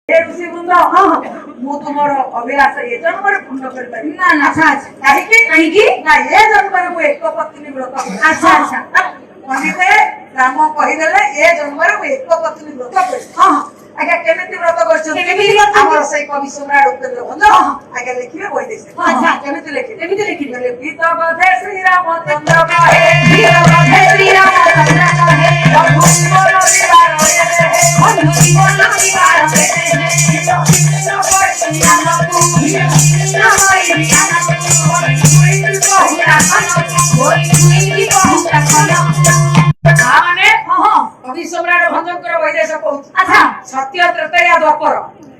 हे ऋषि वृंद मु तुमर अभिलाष ये जन्म पूर्ण कर पारि ना ना अच्छा अच्छा कहीं ना ये जन्म मु एक पत्नी व्रत अच्छा अच्छा पंडित राम कहीदेले ये जन्म मु एक पत्नी व्रत कर हां आगे केमिति व्रत करछन हमर सही कवि सम्राट उपेंद्र भंज आगे लिखिबे बहि देसे अच्छा केमिति लिखि बोले गीत बधे श्री राम चंद्र कहे वीर बधे श्री राम चंद्र कहे बंधु बोल विवाह होए रे बंधु बोल विवाह होए कवि सम्राट भंजकर वैदेश कहूँ अच्छा सत्य त्रेता द्वापर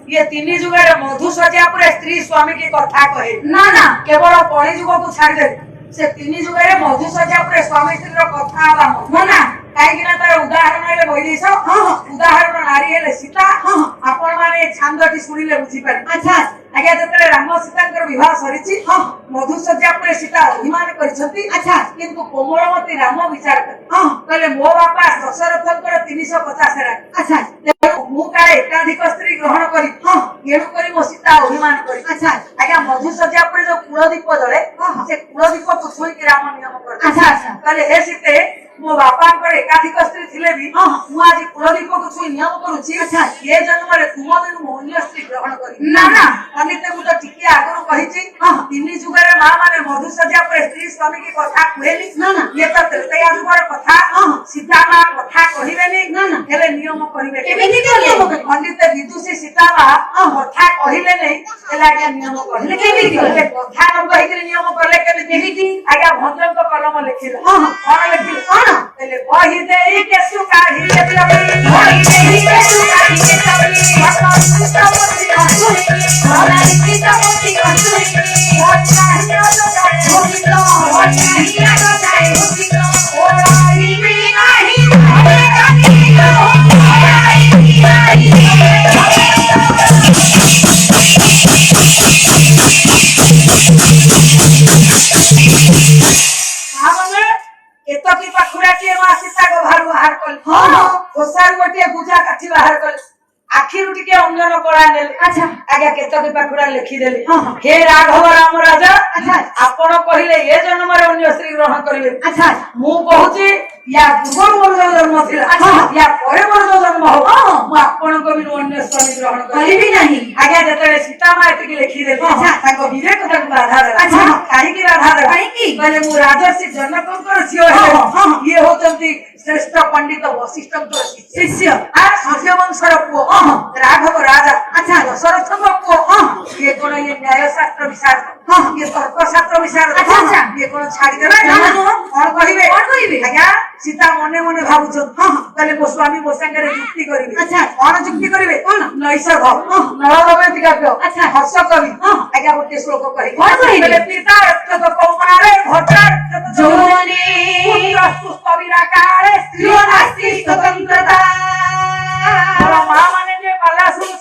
ये तीन जुगे मधु सजा पर स्त्री स्वामी की कथा कहे ना ना केवल कली जुग को छाड़दे से तीन जुगे मधु सजा पर स्वामी स्त्री कथा मना कहीं तार उदाहरण वैदेश उदाहरण नारी हेले सीता आपण माने छांदटी शुणिले बुझी पारे अच्छा आज्ञा जतरे राम सीता विवाह सरी मधु सज्जा पर सीता अभिमान करिसंती अच्छा किंतु कोमलमती राम विचार कहले मो बापा दशरथंकर 350 राणी अच्छा मु काले एकाधिक स्त्री ग्रहण करी एणु करी मो सीता अभिमान करी अच्छा आज्ञा मधु सज्जा पर जो कुलदीप जळे से कुलदीप को छुई के राम नियम कर अच्छा अच्छा कहले हे सीते मो बापा एकाधिक स्त्री थिले भी मु आज कुलदीप को छुई नियम करूची अच्छा ये जन्म रे तुम बिनु अन्य स्त्री ग्रहण करी ना ना पंडित मु तो टिके आगु कहिची तीन जुगर मां माने मधु सज्जा पर स्त्री स्वामी की कथा कहली ना ना ये तो त्रेता जुगर कथा सीता मां कथा कहिबेनी ना ना हेले नियम करिवे केमिति नियम करिवे पंडित विदुषी सीता मां कथा कहिले नै हेला के नियम कहिले केमिति कहिले कथा न कहि नियम करले केमिति आज्ञा भद्रंक कलम लिखिला कोन लिखिला कोन हेले कहि देई के सुकाही के तबली कहि देई के सुकाही के तबली भगवान सीता मोती असुरी भगवान सीता मोती असुरी ओछाही आलो जाए ओछितो ओछाही आलो जाए ओछितो ओलाई भी नहीं ओलाई नहीं एतकी पाखुरा के मा सीता को बाहर कल हां ओसार गोटे पूजा काठी बाहर कल आखिर टिके अंजन करा नेले अच्छा आगे केतकी पाखुरा लिखि देले हे राघव राम राजा अच्छा आपण कहिले ए जन्म रे अन्य स्त्री ग्रहण करिवे अच्छा मु कहूची या पूर्व मोर जन्म थिला अच्छा या परे मोर जन्म हो मु आपण को बिनु अन्य स्वामी ग्रहण करिबी नाही आगे जतरे सीता मा एतकी लिखि देले अच्छा ताको विवेक तक बाधा दे अच्छा काहे की बाधा दे काहे की कहले मु राजर्षि जनकंकर झियो हे ये होचंती श्रेष्ठ पंडित वशिष्ठंकर शिष्य आ सूर्य वंशर पुओ राघव राजा अच्छा दशरथंकर पुओ ये कोन ये न्याय शास्त्र विशारद ये तर्क शास्त्र विशारद अच्छा अच्छा ये कोन छाडी देबे कोन कहिबे आज्ञा सीता मने मने भाबुछ कहले मो स्वामी मो संगे युक्ति करिवे अच्छा कोन युक्ति करिवे कोन नैषध नळदमयति काव्य अच्छा हर्ष कवि आज्ञा गोटे श्लोक कहि कोन कहिबे पिता रक्त कौमारे भट्टा जौवने पुत्र कविराकारे स्त्रियो नास्ति स्वतंत्रता मां माने जे पाला सुन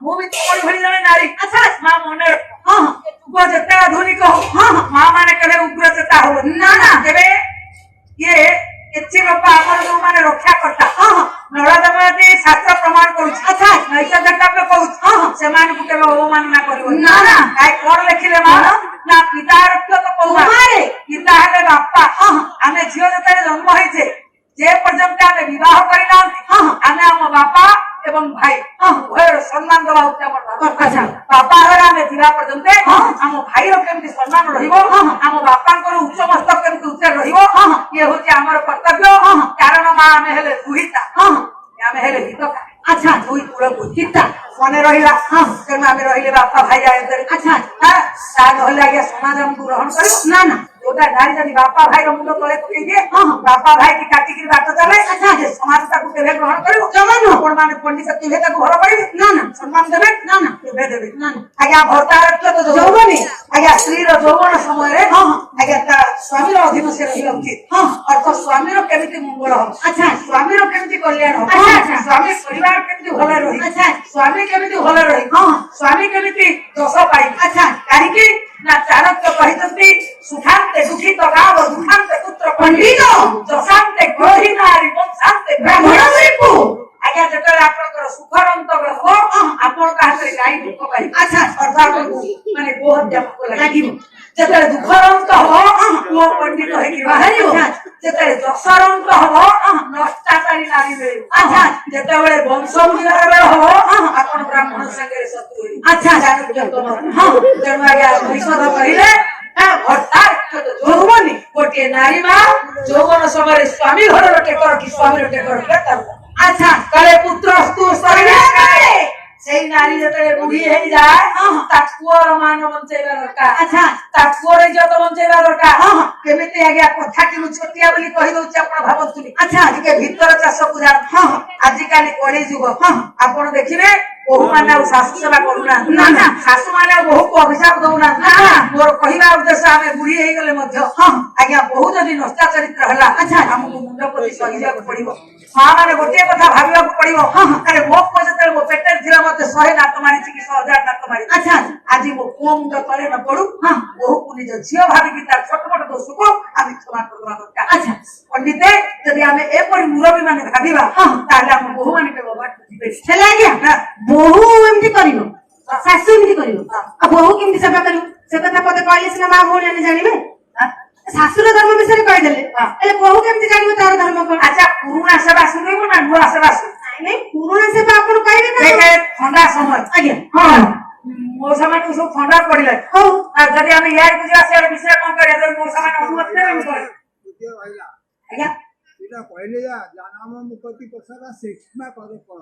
मु भी तोरी भली जने नारी अच्छा मां मने तू जते आधुनिक हो मां माने कहे उग्र चेता हो ना ना देबे ये एछि बापा हमर जो माने रक्षा करता नळदमयति शास्त्र प्रमाण करू अच्छा नैषध काव्य कहू से मान को केबे अवमानना करिवो ना ना काय कोन लिखिले मां ना पिता रक्त कौमारे पिता हेले बापा आमे झियो जते जन्म होइछे जे पर्यंत आमे विवाह करिना आमे हम बापा एवं भाई उभयर सम्मान दवा हमर अच्छा बापा हर आमे जीवा पर्यंत हम भाई रो केमति सम्मान रहिबो हम बापा को उच्च मस्तक केमति उच्च रहिबो ये होचे हमर कर्तव्य कारण मां आमे हेले दुहिता आमे हेले हितका अच्छा दुई कुल हिता मने रहिला तेन आमे रहिले बापा भाई आए अच्छा ता नहले आगे समाज हम ग्रहण करियो ना ना ओटा नारी जनी बापा भाई रो मुंड तळे पकई दे बापा भाई की काटी की बात चले अच्छा जे समाज ताकू केबे ग्रहण करियो जमान आपण माने पंडित केबे ताकू घर पड़ी ना ना सम्मान देबे ना ना केबे देबे ना ना आगे भरता रक्त तो जौवनी आगे स्त्री रो जौवन समय रे आगे ता स्वामी रो अधीन से रहिला उचित अर्थ स्वामी रो केमिति मंगल हो अच्छा स्वामी रो केमिति कल्याण हो अच्छा स्वामी परिवार केमिति भले रही अच्छा स्वामी केमिति भले रही स्वामी केमिति दोष पाई अच्छा काहे की ना चाणक्य कहितंती सुखांते दुखित गाव दुखांते पुत्र पंडित जशांते ग्रही नारी वंशांते ब्राह्मण रिपु आज्ञा जतरे आपनकर सुखरंत ग्रह କଥା ମାନେ ଗୋ ହତ୍ୟା ଲାଗିବ ଯେତେବେଳେ ଦୁଃଖର ଅନ୍ତ ହବ ପୁଅ ପଣ୍ଡିତ ହେଇକି ବାହାରିବ ଯେତେବେଳେ ଦଶର ଅନ୍ତ ହବ ନଷ୍ଟାଚାରୀ ନାରୀ ମିଳିବ ଯେତେବେଳେ ବଂଶ ବିହାର ବେଳ ହବ ଆପଣ ବ୍ରାହ୍ମଣ ସାଙ୍ଗରେ ଶତ୍ରୁ ତେଣୁ ଆଜ୍ଞା ପରିଷଦ କହିଲେ ଯୌବନୀ ଗୋଟିଏ ନାରୀ ମା ଯୌବନ ସମୟରେ ସ୍ୱାମୀ ଘରର ଟେକ ରଖି ସ୍ୱାମୀର ଟେକ ରଖିବା କାଳେ ପୁତ୍ର ସେଇ ନାରୀ ଯେତେବେଳେ ବୁଢୀ ହେଇଯାଏ ତା ପୁଅର ମାନ ବଞ୍ଚେଇବା ଦରକାର ତା ପୁଅର ଇଜ୍ଜତ ବଞ୍ଚେଇବା ଦରକାର କେମିତି ଆଜ୍ଞା କଥାଟି ମୁଁ ଛୋଟିଆ ବୋଲି କହିଦଉଛି ଆପଣ ଭାବନ୍ତୁନି ଟିକେ ଭିତର ଚାଷକୁ ଯାଆନ୍ତୁ ଆଜିକାଲି କଳି ଯୁଗ ଆପଣ ଦେଖିବେ ବୋହୂ ମାନେ ଆଉ ଶାଶୁ ସେବା କରୁନାହାନ୍ତି ଶାଶୁ ମାନେ ଆଉ ବୋହୂକୁ ଅଭିଶାପ ଦଉନାହାନ୍ତି ମୋର କହିବା ଉଦ୍ଦେଶ୍ୟ ଆମେ ବୁଢୀ ହେଇଗଲେ ମଧ୍ୟ ଆଜ୍ଞା ବୋହୂ ଯଦି ନଷ୍ଟା ଚରିତ୍ର ହେଲା ଆମକୁ ମୁଣ୍ଡ ପ୍ରତି ସହିବାକୁ ପଡିବ ମା ମାନେ ଗୋଟିଏ କଥା ଭାବିବାକୁ ପଡିବ ଆରେ ମୋ ପୁଅ ଯେତେବେଳେ ମୋ ପେଟରେ ଥିଲା ମତେ 100 ନାକ ମାରିଛି କି 1000 ନାକ ମାରିଛି ଆଜି ମୋ ପୁଅ ମୁଣ୍ଡ ତଳେ ନ ପଡୁ ବୋହୂକୁ ନିଜ ଝିଅ ଭାବିକି ତାର ଛୋଟ ମୋଟ ଦୋଷକୁ ଆମେ କ୍ଷମା କରିବା ଦରକାର ପଣ୍ଡିତେ ଯଦି ଆମେ ଏପରି ମୁରବୀ ମାନେ ଭାବିବା ତାହେଲେ ଆମ ବୋହୂ ମାନେ କେବଳ ବାଟ ଯିବେ ହେଲେ ଆଜ୍ଞା ବୋହୂ ଏମିତି କରିବ ଶାଶୁ ଏମିତି କରିବ ଆଉ ବୋହୂ କେମିତି ସେବା କରିବ ସେ କଥା ମତେ କହିଲେ ସିନା ମା ଭଉଣୀ ମାନେ ଜାଣିବେ ଶାଶୁର ଧର୍ମ ବିଷୟରେ କହିଦେଲେ ହେଲେ ବୋହୂ କେମିତି ଜାଣିବ ତାର ଧର୍ମ କଣ ଆଚ୍ଛା ପୁରୁଣା ସେବା ଶୁଣିବ ନା ନୂଆ ସେବା ନାଇଁ ପୁରୁଣା ସେବା ଆପଣ କହିବେ ଥଣ୍ଡା ସମୟ ଆଜ୍ଞା ମୋ ସେମାନଙ୍କୁ ସବୁ ଥଣ୍ଡା ପଡିଲା ହଉ ଯଦି ଆମେ ଇଆଡକୁ ଯିବା ସିଆଡେ ବିଷୟ କଣ କରିବା ଯଦି ମୋ ସେମାନେ ଅନୁମତି ଦେବେ କହିଲା ଆଜ୍ଞା କହିଲେ ଯା ଜାନମ ମୁକତି ପ୍ରସାଦ ଶିକ୍ଷା କରେ